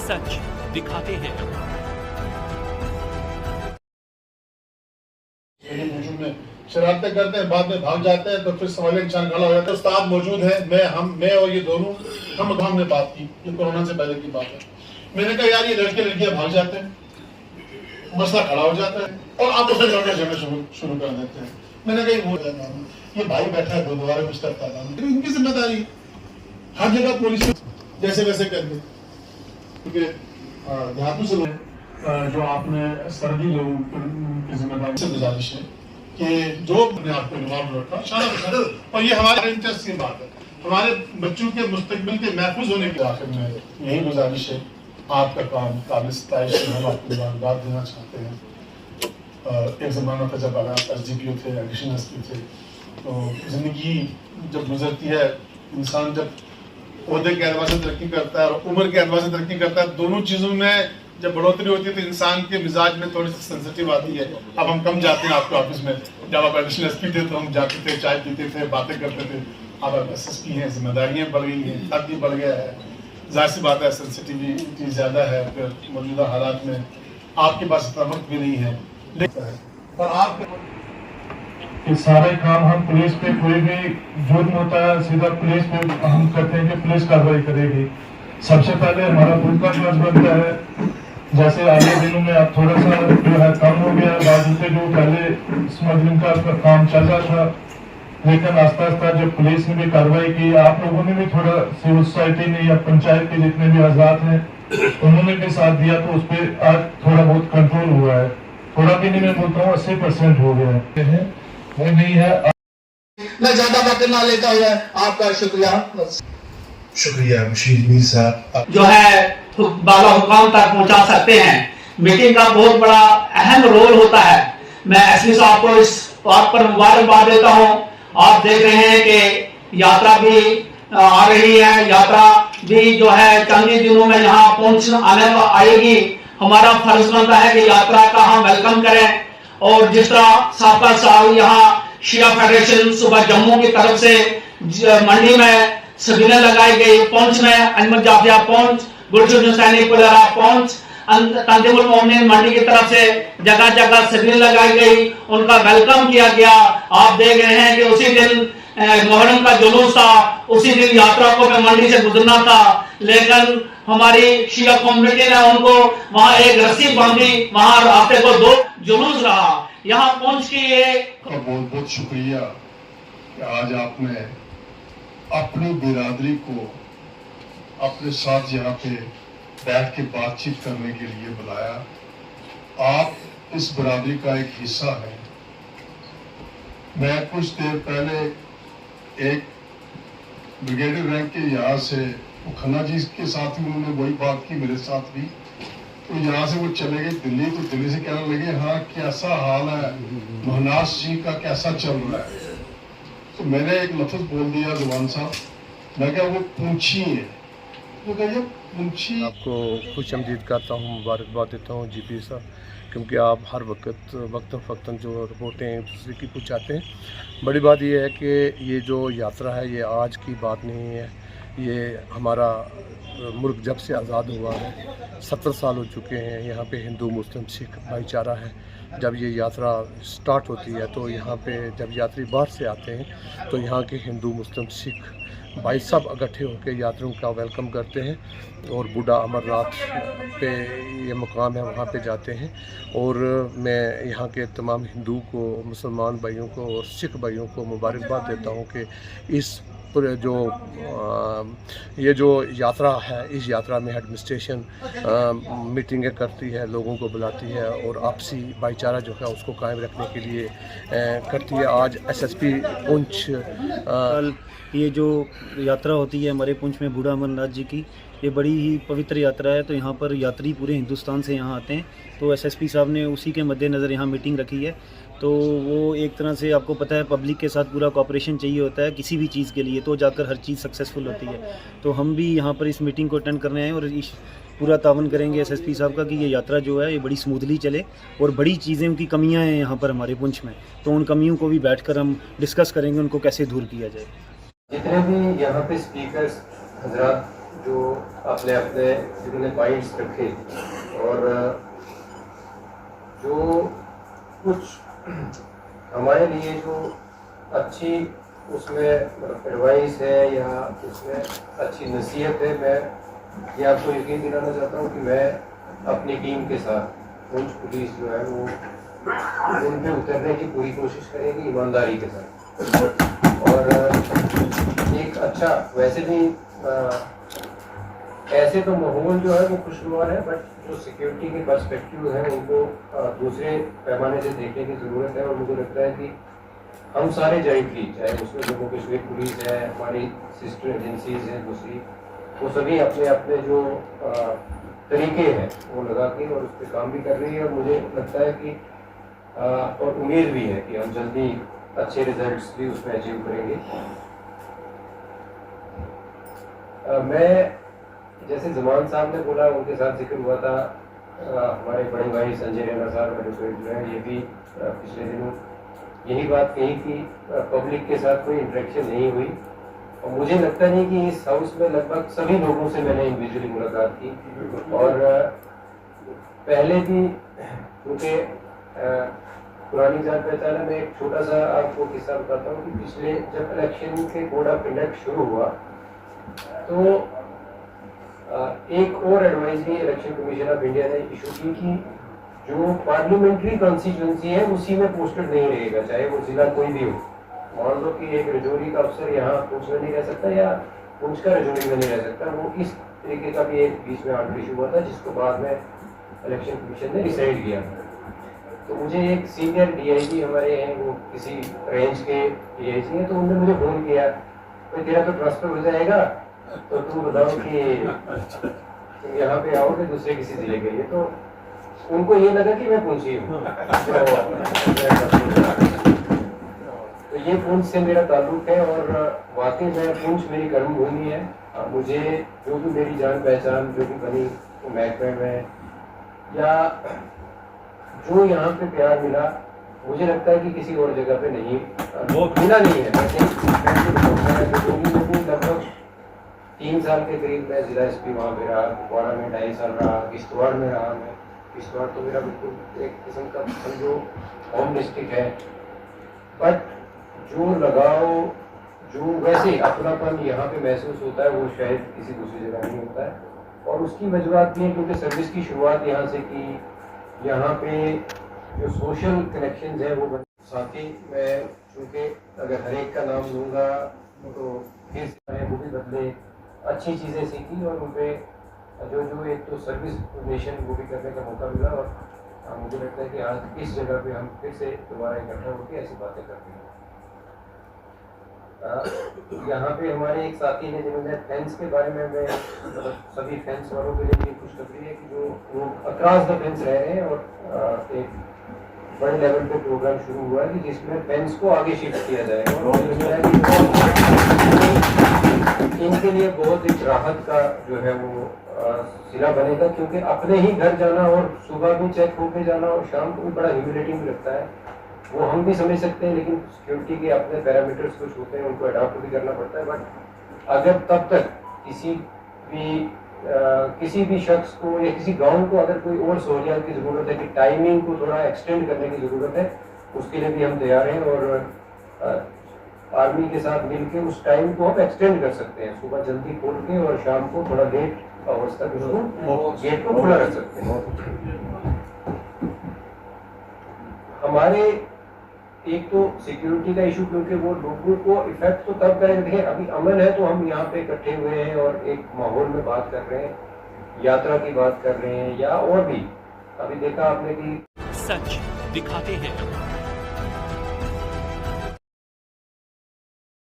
सच दिखाते हैं। शरारतें करते हैं, बाद में भाग जाते हैं, तो फिर सवाल इंसान खड़ा हो जाता है। उस्ताद मौजूद है, मैं और ये दोनों हमने बात की, ये कोरोना से पहले की बात है। मैंने कहा यार ये लड़के लड़कियां भाग जाते हैं, मसला खड़ा हो जाता है और आप उसे लड़ना झगड़ना शुरू कर देते हैं। मैंने कहा ये भाई बैठा है गुरुद्वारे में, कुछ करता है, इनकी जिम्मेदारी हर जगह पुलिस जैसे वैसे करके, क्योंकि देहातों से जो आपने सर्दी लोगों की जिम्मेदारी से गुजारिश है कि जो अपने आप को इन्वॉल्व रखा, और ये हमारे इंटरेस्ट की बात है, हमारे बच्चों के मुस्तकबिल के महफूज होने के आखिर में यही गुजारिश है। आपका काम काबिल सताइश है, हम आपको मुबारकबाद देना चाहते हैं। एक ज़माना था जब आप SGPO थे, एडिशनल SP थे, तो ज़िंदगी जब गुजरती है, इंसान जब ओहदे के एतबार से तरक्की करता है और उम्र के एतबार से तरक्की करता है, दोनों चीज़ों में जब बढ़ोतरी होती है तो इंसान के मिजाज में थोड़ी सी सेंसिटिव आती है। अब हम कम जाते हैं आपके ऑफिस में, जब आप एडिशनल SP थे तो हम जाते थे, चाय पीते थे, बातें करते थे। अब आप SSP हैं, जिम्मेदारियाँ बढ़ गई हैं, खर्च भी बढ़ गया है, जाहिर सी बात है सेंसिटिविटी ज़्यादा है। फिर मौजूदा हालात में आपके पास इतना वक्त भी नहीं है, और आपके सारे काम हम पुलिस पे, कोई भी जुर्म होता है सीधा पुलिस पे हम कहते हैं कि पुलिस कार्रवाई करेगी। सबसे पहले हमारा खुद का फर्ज बनता है, जैसे आगे दिनों में अब थोड़ा सा जो है कम हो गया, बाजू से जो पहले स्मगलिंग का काम चल रहा था, लेकिन आस्ता आस्ता जब पुलिस ने भी कार्रवाई की, आप लोगों ने भी थोड़ा, सिविल सोसाइटी ने या पंचायत के जितने भी हजरात हैं उन्होंने भी साथ दिया, तो उस पर आज थोड़ा बहुत कंट्रोल हुआ है। थोड़ा भी नहीं, मैं बोलता हूँ 80% हो गया है, वो नहीं है। मैं ज्यादा वक्त ना लेता हुआ आपका शुक्रिया मुशीर मीर साहब, जो है बाला हुकाम तक पहुंचा सकते हैं। मीटिंग का बहुत बड़ा अहम रोल होता है। मैं SP साहब को इस बात पर मुबारकबाद देता हूं। आप देख रहे हैं कि यात्रा भी आ रही है, यात्रा भी जो है चंद ही दिनों में यहाँ आने आएगी। हमारा फर्ज बनता है कि यात्रा का हम वेलकम करें, और जिस तरह साबका साल यहाँ शिया फेडरेशन सुबह जम्मू की तरफ से मंडी में सबिलें लगाई गई, पहुंच में अनमत जाफिया पहुंच, गुलशन हुसैनी पुलरा पहुंच, तंजीमुल मोमिनीन मंडी की तरफ से जगह जगह सबिलें लगाई गई, उनका वेलकम किया गया। आप देख रहे हैं कि उसी दिन मुहर्रम का जुलूस था, उसी दिन यात्रा को मंडी से गुजरना था, लेकिन हमारी शिया कम्युनिटी ने उनको वहां एक रस्सी बांधी, वहां रास्ते को 2 जुलूस रहा। यहाँ पहुंच के ये बहुत बहुत शुक्रिया कि आज आपने अपनी बिरादरी को अपने साथ यहाँ पे बैठ के बातचीत करने के लिए बुलाया। आप इस बिरादरी का एक हिस्सा हैं। मैं कुछ देर पहले एक ब्रिगेडियर रैंक के यहाँ से खन्ना जी के साथ भी उन्होंने वही बात की, मेरे साथ भी। तो यहाँ से वो चले गए दिल्ली, तो दिल्ली से कहने लगे हाँ कैसा हाल है, महनास जी का कैसा चल रहा है। तो मैंने एक लफ्ज बोल दिया जुबान साहब, मैं क्या वो पूछी है, तो कहिए पूछी। आपको खुश आमदीद करता हूँ, मुबारकबाद देता हूँ GP साहब, क्योंकि आप हर वक्त फ़क्तन जो रिपोर्टें एक दूसरे की पहुँचाते हैं। बड़ी बात यह है कि ये जो यात्रा है ये आज की बात नहीं है, ये हमारा मुल्क जब से आज़ाद हुआ है 70 साल हो चुके हैं। यहाँ पे हिंदू मुस्लिम सिख भाईचारा है। जब ये यात्रा स्टार्ट होती है तो यहाँ पे जब यात्री बाहर से आते हैं तो यहाँ के हिंदू मुस्लिम सिख भाई सब इकट्ठे होकर यात्रियों का वेलकम करते हैं, और बूढ़ा अमरनाथ पे ये मुकाम है, वहाँ पे जाते हैं। और मैं यहाँ के तमाम हिंदू को, मुसलमान भाइयों को और सिख भाइयों को मुबारकबाद देता हूँ कि इस जो ये जो यात्रा है, इस यात्रा में एडमिनिस्ट्रेशन मीटिंगें करती है, लोगों को बुलाती है और आपसी भाईचारा जो है उसको कायम रखने के लिए करती है। आज SSP पुंछ ये जो यात्रा होती है हमारे पुंछ में बूढ़ा अमरनाथ जी की, ये बड़ी ही पवित्र यात्रा है। तो यहाँ पर यात्री पूरे हिंदुस्तान से यहाँ आते हैं, तो SSP साहब ने उसी के मद्देनज़र यहाँ मीटिंग रखी है। तो वो एक तरह से आपको पता है पब्लिक के साथ पूरा कोऑपरेशन चाहिए होता है किसी भी चीज़ के लिए, तो जाकर हर चीज़ सक्सेसफुल होती है। तो हम भी यहाँ पर इस मीटिंग को अटेंड करने आए और इस पूरा तावन करेंगे SSP साहब का कि ये यात्रा जो है ये बड़ी स्मूथली चले, और बड़ी चीज़ें उनकी कमियाँ हैं यहाँ पर हमारे पुंछ में, तो उन कमियों को भी बैठकर हम डिस्कस करेंगे उनको कैसे दूर किया जाए। जितने भी यहाँ पे स्पीकर्स हजरात जो अपने अपने जिन्होंने पॉइंट्स रखे और जो कुछ हमारे लिए जो अच्छी उसमें एडवाइस है या उसमें अच्छी नसीहत है, मैं ये आपको यकीन दिलाना चाहता हूँ कि मैं अपनी टीम के साथ पुंछ पुलिस जो है वो उन पे उतरने की पूरी कोशिश करेगी ईमानदारी के साथ। और एक अच्छा वैसे भी ऐसे तो माहौल जो है वो खुशगवार है, बट जो सिक्योरिटी के पर्सपेक्टिव है उनको दूसरे पैमाने से देखने की ज़रूरत है। और मुझे लगता है कि हम सारे जॉइंटली, चाहे उसमें जम्मू कश्मीर पुलिस है, हमारी सिस्टर एजेंसीज हैं दूसरी, वो सभी अपने अपने जो तरीके हैं वो लगा के और उस पर काम भी कर रही है। और मुझे लगता है कि और उम्मीद भी है कि हम जल्दी अच्छे रिजल्ट्स भी उसमें अचीव करेंगे। मैं जैसे जमान साहब ने बोला, उनके साथ जिक्र हुआ था, हमारे बड़े भाई संजय रैना साहब एडवोकेट जो है, ये भी पिछले दिनों यही बात कही कि पब्लिक के साथ कोई इंटरेक्शन नहीं हुई। और मुझे लगता नहीं कि इस हाउस में लगभग सभी लोगों से मैंने इंडिविजुअली मुलाकात की। और पहले भी क्योंकि पुरानी जान पहचान है, मैं एक छोटा सा आपको किस्सा बताता हूँ कि पिछले जब इलेक्शन के कोड ऑफ कंडक्ट शुरू हुआ तो एक और advisory election commission of India ने इशू की कि जो पार्लियामेंट्री कॉन्स्टिट्यूंसी है उसी में पोस्टेड नहीं रहेगा, चाहे वो जिला कोई भी हो। मान लो कि एक रजौरी का अफसर यहाँ पुंछ में नहीं रह सकता या पुंछ का रजौरी में नहीं रह सकता। वो इस तरीके का भी एक बीच में आर्डर इशू हुआ था, जिसको बाद में इलेक्शन कमीशन ने डिसाइड किया। तो मुझे एक सीनियर डीआईजी हमारे हैं, वो किसी रेंज के डीआईजी हैं, तो उन्होंने मुझे फोन किया, तो तेरा तो ट्रांसफर हो जाएगा, तो तुम बताओ कि तुम यहाँ पे आओगे दूसरे किसी जिले के लिए। तो उनको ये लगा कि मैं पुंछी हूँ। तो ये पुंछ से मेरा ताल्लुक है और वाकई में पुंछ मेरी कर्मभूमि है। मुझे जो भी मेरी जान पहचान जो भी बनी महकमे में या जो यहाँ पे प्यार मिला, मुझे लगता है कि किसी और जगह पे नहीं मिला नहीं है। लगभग 3 साल के करीब मैं जिला एसपी वहाँ पे रहा, कुपवाड़ा में 2.5 साल रहा, किश्तवाड़ में रहा। मैं किश्तवाड़ तो मेरा बिल्कुल एक किस्म का समझो होम डिस्ट्रिक्ट है, बट जो लगाव जो वैसे अपनापन यहाँ पे महसूस होता है वो शायद किसी दूसरी जगह नहीं होता है। और उसकी वजूहत भी है क्योंकि सर्विस की शुरुआत यहाँ से की, यहाँ पे जो सोशल कनेक्शंस है वो साथ ही मैं चूँकि अगर हर एक का नाम लूँगा तो फिर वो भी बदले, अच्छी चीज़ें सीखी और उनपे जो एक तो सर्विस नेशन वो भी करने का मौका मिला। और मुझे लगता है कि आज इस जगह पे हम फिर से दोबारा इकट्ठा होकर ऐसी बातें करते हैं। यहाँ पे हमारे एक साथी ने जिन्होंने फेंस के बारे में मैं सभी फेंस वालों के लिए खुशखबरी है कि जो लोग अक्रॉस द फेंस रह रहे हैं और एक बड़े लेवल पे प्रोग्राम शुरू हुआ है कि जिसमें फेंस को आगे शिफ्ट किया जाएगा। और इनके लिए बहुत एक राहत का जो है वो सिला बनेगा, क्योंकि अपने ही घर जाना और सुबह भी चेक होके जाना और शाम को भी बड़ा ह्यूमिलेटिंग लगता है। वो हम भी समझ सकते हैं, लेकिन सिक्योरिटी के अपने पैरामीटर्स कुछ होते हैं, उनको अडॉप्ट भी करना पड़ता है। बट अगर तब तक किसी भी शख्स को या किसी गांव को अगर कोई और सहूलियत की ज़रूरत है कि टाइमिंग को थोड़ा एक्सटेंड करने की ज़रूरत है, उसके लिए भी हम तैयार हैं। और आर्मी के साथ मिलकर उस टाइम को हम एक्सटेंड कर सकते हैं, सुबह जल्दी खोल के और शाम को थोड़ा लेट आवर्स तक उसको गेट को खुला रख सकते हैं। हमारे एक तो सिक्योरिटी का इशू, क्योंकि वो लोगों को इफेक्ट तो तब करेंगे, अभी अमन है तो हम यहाँ पे इकट्ठे हुए हैं और एक माहौल में बात कर रहे हैं, यात्रा की बात कर रहे हैं या और भी। अभी देखा आपने कि सच दिखाते हैं